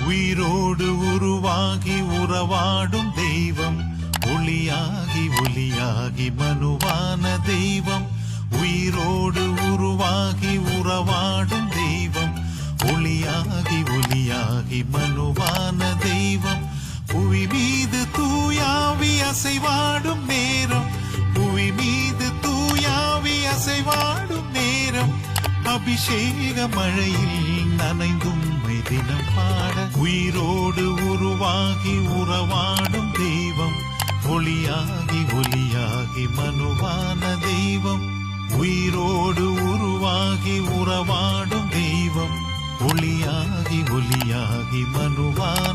உயிரோடு உருவாகி உறவாடும் தெய்வம், ஒளியாகி ஒளியாகி மனுவான தெய்வம். உயிரோடு உருவாகி உறவாடும் தெய்வம், ஒளியாகி ஒளியாகி மனுவான தெய்வம். புவி மீது தூயாவி அசைவாடும் நேரம், புவி மீது தூயாவி அசைவாடும் நேரம். அபிஷேக மழையில் நனைந்தும் தினம் பாட. உயிரோடு உருவாகி உறவாடும் தெய்வம், ஒளியாகி ஒளியாகி மனுவான தெய்வம். உயிரோடு உருவாகி உறவாடும் தெய்வம், ஒளியாகி ஒளியாகி மனுவான